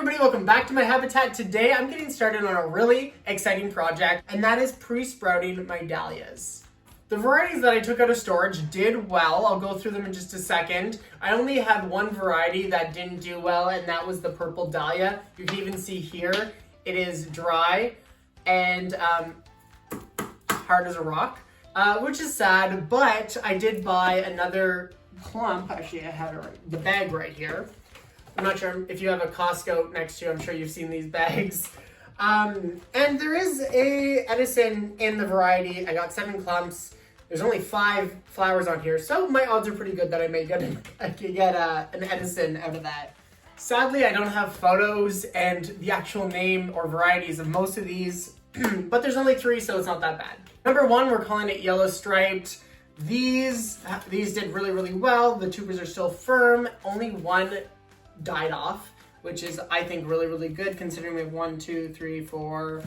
everybody, welcome back to my habitat. Today I'm getting started on a really exciting project, and that is pre-sprouting my dahlias. The varieties that I took out of storage did well. I'll go through them in just a second. I only had one variety that didn't do well, and that was the purple dahlia. You can even see here, it is dry and hard as a rock, which is sad, but I did buy another clump. Actually, I have it right, the bag right here. I'm not sure if you have a Costco next to you. I'm sure you've seen these bags. And there is a Edison in the variety. I got 7 clumps. There's only 5 flowers on here, so my odds are pretty good that I may get an Edison out of that. Sadly, I don't have photos and the actual name or varieties of most of these, but there's only 3, so it's not that bad. Number 1, we're calling it yellow striped. These did really, really well. The tubers are still firm. Only one died off, which is, I think, really, really good considering we have 1, 2, 3, 4,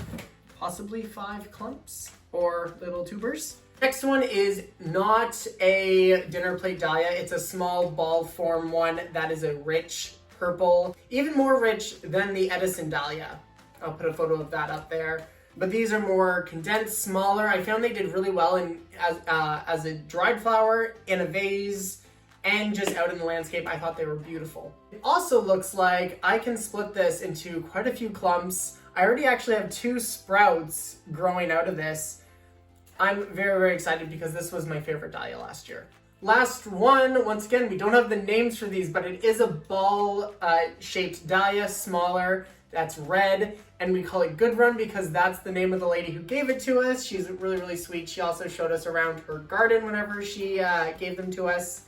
possibly 5 clumps or little tubers. Next one is not a dinner plate dahlia. It's a small ball form one that is a rich purple, even more rich than the Edison dahlia. I'll put a photo of that up there. But these are more condensed, smaller. I found they did really well as a dried flower in a vase and just out in the landscape. I thought they were beautiful. It also looks like I can split this into quite a few clumps. I already actually have 2 sprouts growing out of this. I'm very, very excited because this was my favorite dahlia last year. Last one, once again, we don't have the names for these, but it is a ball shaped dahlia, smaller, that's red, and we call it Good Run because that's the name of the lady who gave it to us. She's really, really sweet. She also showed us around her garden whenever she gave them to us.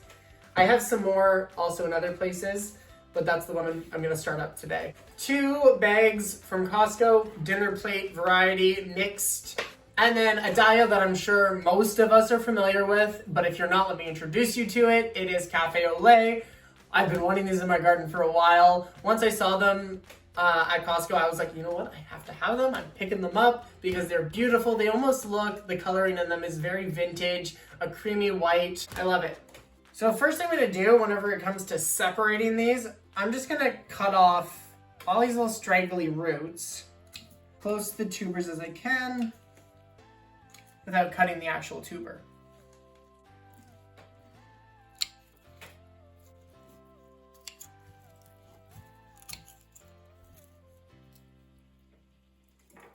I have some more also in other places, but that's the one I'm gonna start up today. 2 bags from Costco, dinner plate variety, mixed, and then a dahlia that I'm sure most of us are familiar with, but if you're not, let me introduce you to it. It is Cafe au Lait. I've been wanting these in my garden for a while. Once I saw them at Costco, I was like, you know what, I have to have them. I'm picking them up because they're beautiful. They almost look, the coloring in them is very vintage, a creamy white. I love it. So first thing I'm gonna do whenever it comes to separating these, I'm just gonna cut off all these little straggly roots, close to the tubers as I can, without cutting the actual tuber.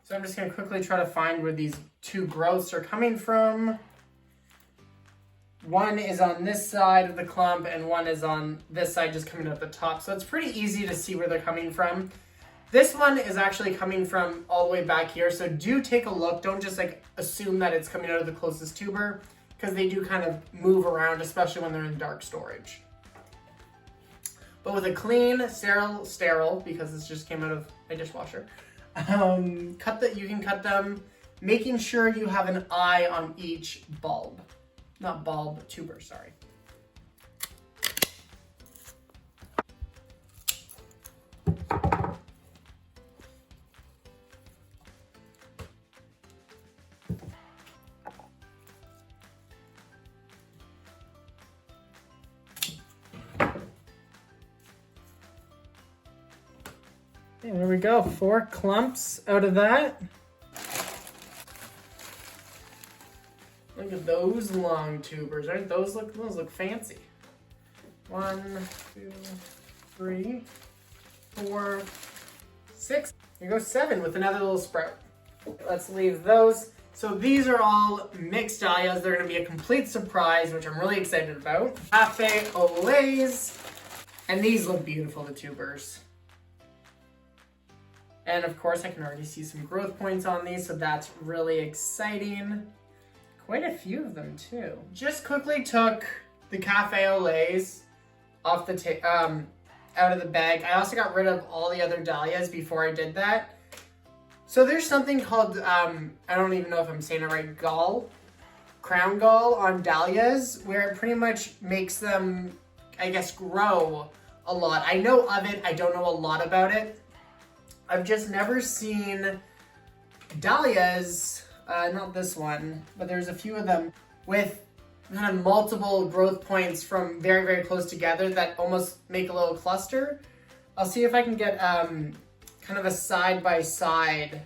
So I'm just gonna quickly try to find where these 2 growths are coming from. One is on this side of the clump and one is on this side just coming up the top. So it's pretty easy to see where they're coming from. This one is actually coming from all the way back here. So do take a look. Don't just like assume that it's coming out of the closest tuber because they do kind of move around, especially when they're in dark storage. But with a clean, sterile, because this just came out of my dishwasher, you can cut them, making sure you have an eye on each bulb. Not bulb, tuber, sorry. Okay, there we go, 4 clumps out of that. Look at those long tubers, right? Those look fancy. 1, 2, 3, 4, 6. Here goes 7 with another little sprout. Let's leave those. So these are all mixed dahlias. They're gonna be a complete surprise, which I'm really excited about. Cafe au Laits. And these look beautiful, the tubers. And of course, I can already see some growth points on these, so that's really exciting. Quite a few of them too. Just quickly took the Cafe au Laits off the out of the bag. I also got rid of all the other dahlias before I did that. So there's something called, I don't even know if I'm saying it right, crown gall on dahlias, where it pretty much makes them, I guess, grow a lot. I know of it, I don't know a lot about it. I've just never seen dahlias, not this one, but there's a few of them with kind of multiple growth points from very, very close together that almost make a little cluster. I'll see if I can get kind of a side by side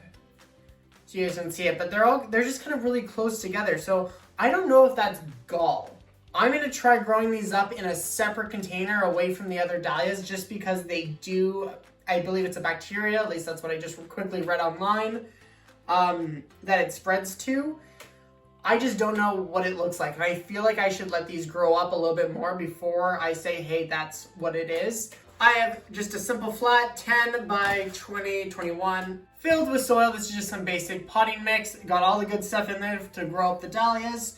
so you guys can see it, but they're just kind of really close together. So I don't know if that's gall. I'm gonna try growing these up in a separate container away from the other dahlias just because they do, I believe it's a bacteria, at least that's what I just quickly read online, that it spreads to. I just don't know what it looks like. And I feel like I should let these grow up a little bit more before I say, hey, that's what it is. I have just a simple flat 10 by 20, 21 filled with soil. This is just some basic potting mix. Got all the good stuff in there to grow up the dahlias.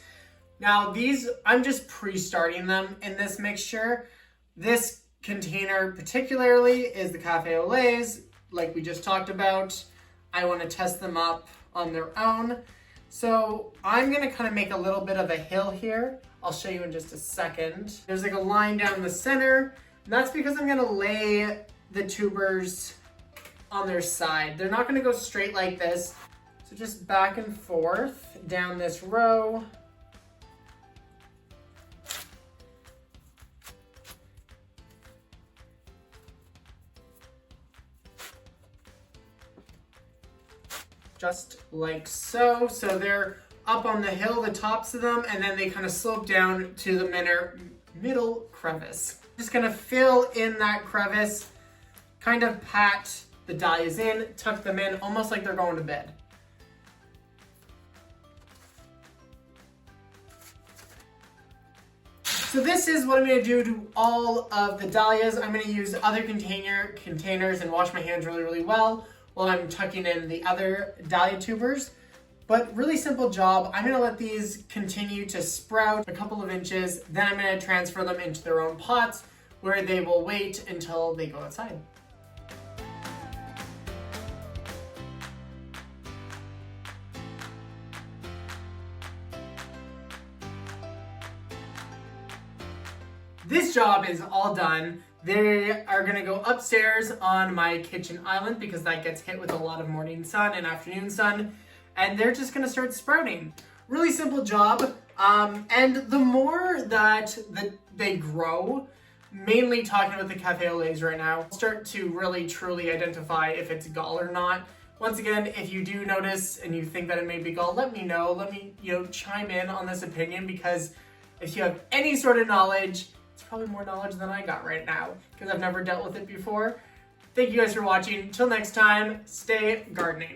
Now these, I'm just pre-starting them in this mixture. This container particularly is the cafe au laits, like we just talked about. I want to test them up on their own. So I'm gonna kind of make a little bit of a hill here. I'll show you in just a second. There's like a line down the center. And that's because I'm gonna lay the tubers on their side. They're not gonna go straight like this. So just back and forth down this row. Just like so. So they're up on the hill, the tops of them, and then they kind of slope down to the middle crevice. Just gonna fill in that crevice, kind of pat the dahlias in, tuck them in, almost like they're going to bed. So this is what I'm gonna do to all of the dahlias. I'm gonna use other containers and wash my hands really, really well while I'm tucking in the other dahlia tubers. But really simple job. I'm gonna let these continue to sprout a couple of inches, then I'm gonna transfer them into their own pots where they will wait until they go outside. This job is all done. They are gonna go upstairs on my kitchen island because that gets hit with a lot of morning sun and afternoon sun, and they're just gonna start sprouting. Really simple job, and the more that they grow, mainly talking about the cafe au laits right now, start to really truly identify if it's gall or not. Once again, if you do notice and you think that it may be gall, let me know. Let me, chime in on this opinion, because if you have any sort of knowledge, it's probably more knowledge than I got right now because I've never dealt with it before. Thank you guys for watching. Until next time, stay gardening.